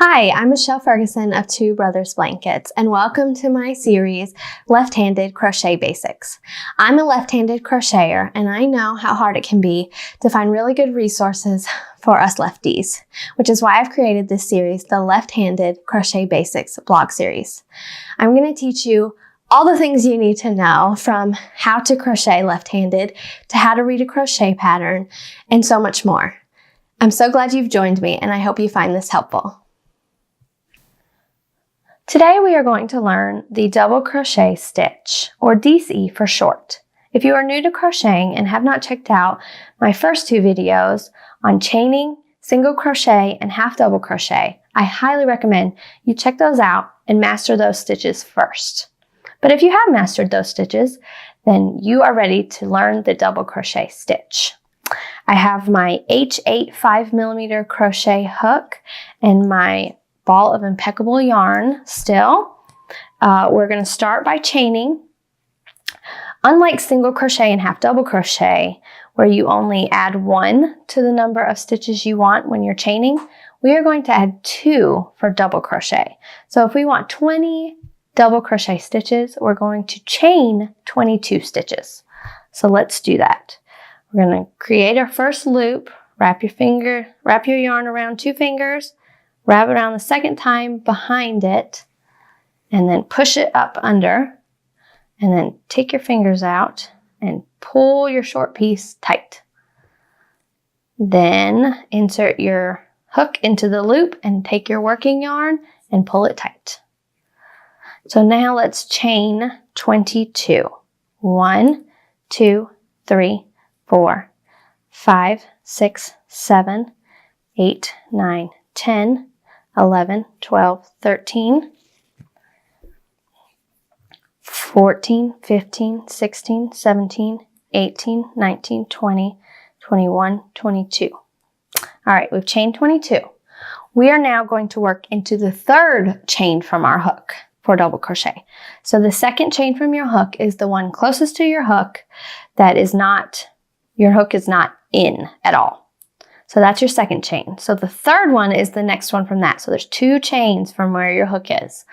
Hi, I'm Michelle Ferguson of Two Brothers Blankets, and welcome to my series, Left-Handed Crochet Basics. I'm a left-handed crocheter, and I know how hard it can be to find really good resources for us lefties, which is why I've created this series, the Left-Handed Crochet Basics blog series. I'm going to teach you all the things you need to know, from how to crochet left-handed to how to read a crochet pattern, and so much more. I'm so glad you've joined me, and I hope you find this helpful. Today we are going to learn the double crochet stitch, or DC for short. If you are new to crocheting and have not checked out my first two videos on chaining, single crochet, and half double crochet, I highly recommend you check those out and master those stitches first. But if you have mastered those stitches, then you are ready to learn the double crochet stitch. I have my H8 5mm crochet hook and my ball of impeccable yarn still. We're going to start by chaining. Unlike single crochet and half double crochet, where you only add 1 to the number of stitches you want when you're chaining, we are going to add 2 for double crochet. So if we want 20 double crochet stitches, we're going to chain 22 stitches. So let's do that. We're going to create our first loop, wrap your yarn around 2 fingers, wrap it around the second time behind it, and then push it up under, and then take your fingers out and pull your short piece tight. Then insert your hook into the loop and take your working yarn and pull it tight. So now let's chain 22. 1, 2, 3, 4, 5, 6, 7, 8, 9, 10, 11, 12, 13, 14, 15, 16, 17, 18, 19, 20, 21, 22. All right, we've chained 22. We are now going to work into the third chain from our hook for double crochet. So the second chain from your hook is the one closest to your hook that is not, your hook is not in at all. So that's your second chain. So the third one is the next one from that. So there's 2 chains from where your hook is.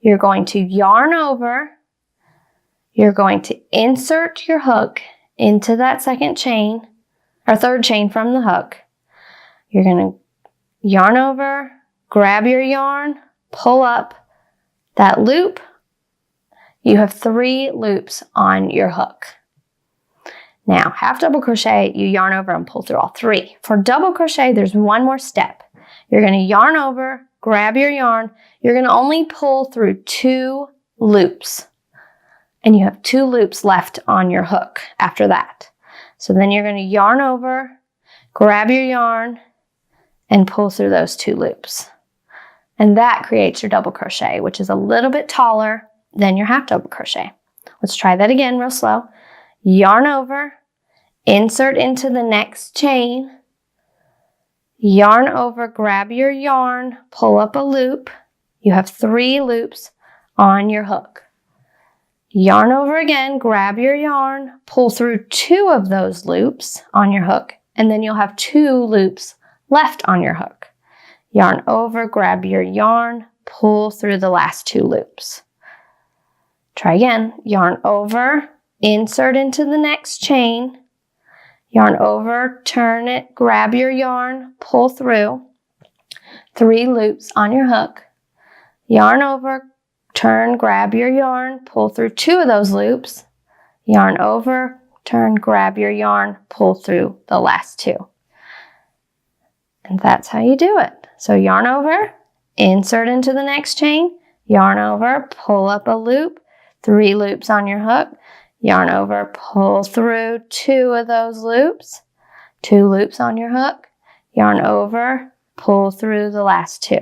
You're going to yarn over. You're going to insert your hook into that second chain, or third chain from the hook. You're going to yarn over, grab your yarn, pull up that loop. You have 3 loops on your hook. Now, half double crochet, you yarn over and pull through all 3. For double crochet, there's one more step. You're going to yarn over, grab your yarn. You're going to only pull through 2 loops. And you have 2 loops left on your hook after that. So then you're going to yarn over, grab your yarn, and pull through those 2 loops. And that creates your double crochet, which is a little bit taller than your half double crochet. Let's try that again real slow. Yarn over, insert into the next chain, yarn over, grab your yarn, pull up a loop. You have 3 loops on your hook. Yarn over again, grab your yarn, pull through 2 of those loops on your hook, and then you'll have 2 loops left on your hook. Yarn over, grab your yarn, pull through the last 2 loops. Try again. Yarn over, insert into the next chain, yarn over, turn it, grab your yarn, pull through 3 loops on your hook, yarn over, turn, grab your yarn, pull through 2 of those loops, yarn over, turn, grab your yarn, pull through the last 2. And that's how you do it. So yarn over, insert into the next chain, yarn over, pull up a loop, 3 loops on your hook, yarn over, pull through 2 of those loops, 2 loops on your hook, yarn over, pull through the last 2.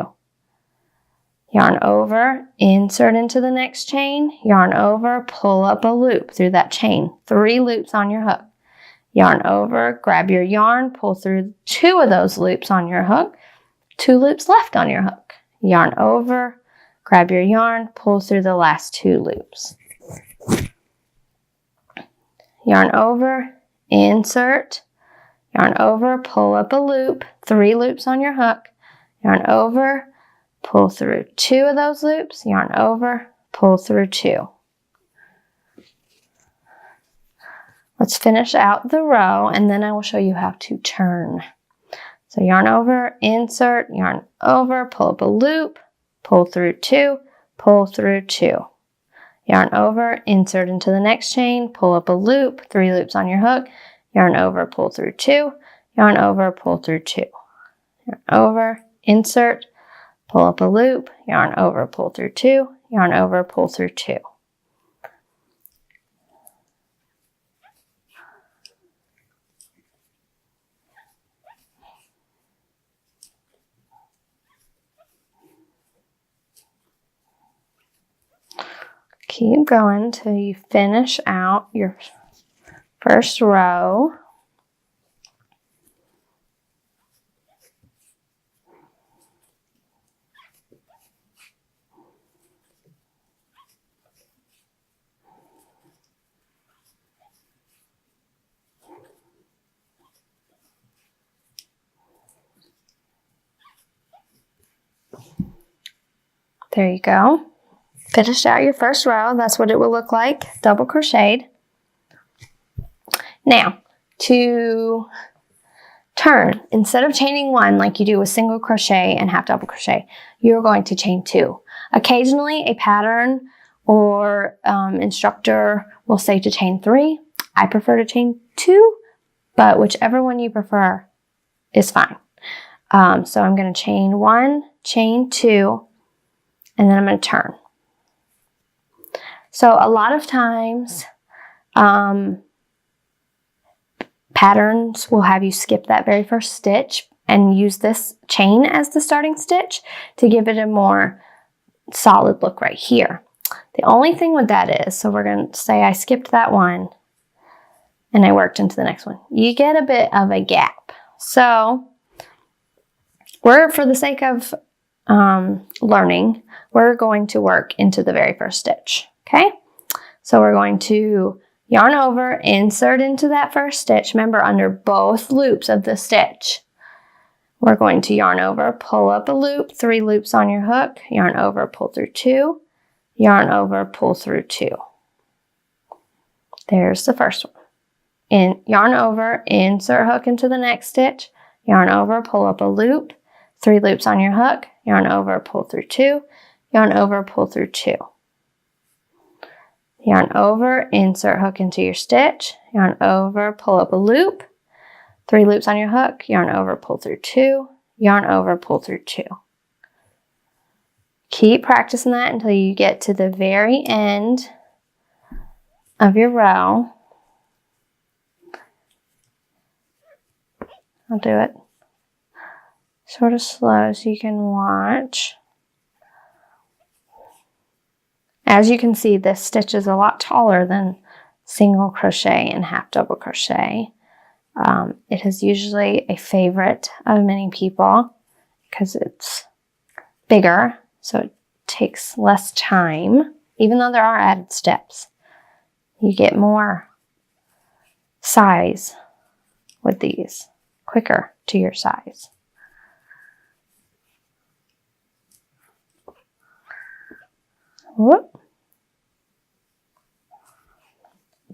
Yarn over, insert into the next chain, yarn over, pull up a loop through that chain, 3 loops on your hook. Yarn over, grab your yarn, pull through 2 of those loops on your hook, 2 loops left on your hook. Yarn over, grab your yarn, pull through the last 2 loops. Yarn over, insert, yarn over, pull up a loop, 3 loops on your hook, yarn over, pull through 2 of those loops, yarn over, pull through 2. Let's finish out the row and then I will show you how to turn. So yarn over, insert, yarn over, pull up a loop, pull through 2, pull through 2. Yarn over, insert into the next chain, pull up a loop, 3 loops on your hook, yarn over, pull through 2, yarn over, pull through 2. Yarn over, insert, pull up a loop, yarn over, pull through 2, yarn over, pull through 2. Keep going till you finish out your first row. There you go. Finished out your first row. That's what it will look like, double crocheted. Now, to turn, instead of chaining 1 like you do with single crochet and half double crochet, you're going to chain 2. Occasionally, a pattern or instructor will say to chain 3. I prefer to chain 2, but whichever one you prefer is fine. So I'm going to chain 1, chain 2, and then I'm going to turn. So a lot of times, patterns will have you skip that very first stitch and use this chain as the starting stitch to give it a more solid look right here. The only thing with that is, so we're going to say I skipped that one and I worked into the next one. You get a bit of a gap. So for the sake of learning, we're going to work into the very first stitch. Okay, so we're going to yarn over, insert into that first stitch. Remember, under both loops of the stitch, we're going to yarn over, pull up a loop, 3 loops on your hook, yarn over, pull through 2, yarn over, pull through 2. There's the first one. Yarn over, insert hook into the next stitch, yarn over, pull up a loop, 3 loops on your hook, yarn over, pull through 2, yarn over, pull through 2. Yarn over, insert hook into your stitch, yarn over, pull up a loop, 3 loops on your hook, yarn over, pull through 2, yarn over, pull through 2. Keep practicing that until you get to the very end of your row. I'll do it sort of slow so you can watch. As you can see, this stitch is a lot taller than single crochet and half double crochet. It is usually a favorite of many people because it's bigger, so it takes less time. Even though there are added steps, you get more size with these, quicker to your size. Whoop.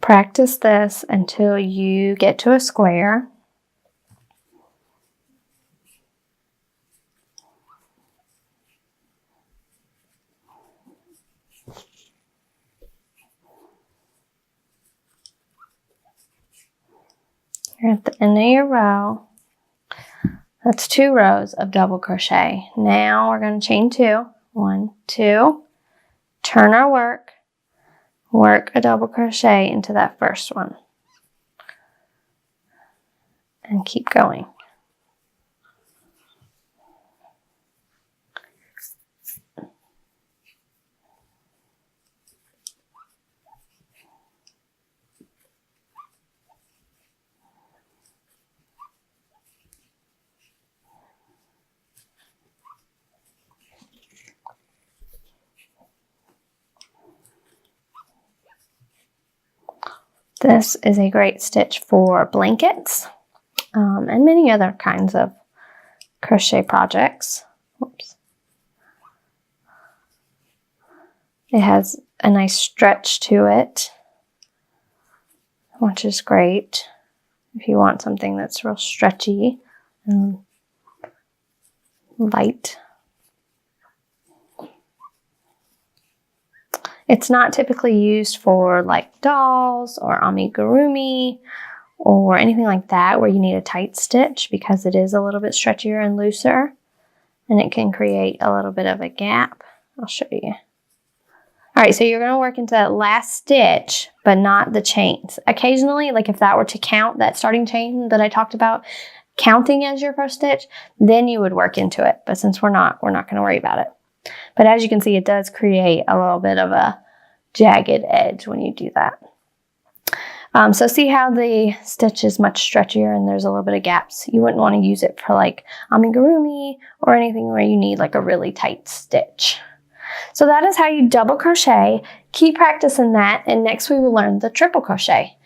Practice this until you get to a square. You're at the end of your row. That's 2 rows of double crochet. Now we're going to chain 2. 1, 2. Turn our work. Work a double crochet into that first one. And keep going. This is a great stitch for blankets and many other kinds of crochet projects. Oops. It has a nice stretch to it, which is great if you want something that's real stretchy and light. It's not typically used for like dolls or amigurumi or anything like that where you need a tight stitch because it is a little bit stretchier and looser and it can create a little bit of a gap. I'll show you. All right, so you're going to work into that last stitch, but not the chains. Occasionally, like if that were to count, that starting chain that I talked about, counting as your first stitch, then you would work into it. But since we're not going to worry about it. But as you can see, it does create a little bit of a jagged edge when you do that. So see how the stitch is much stretchier and there's a little bit of gaps. You wouldn't want to use it for like amigurumi or anything where you need like a really tight stitch. So that is how you double crochet. Keep practicing that, and next we will learn the triple crochet.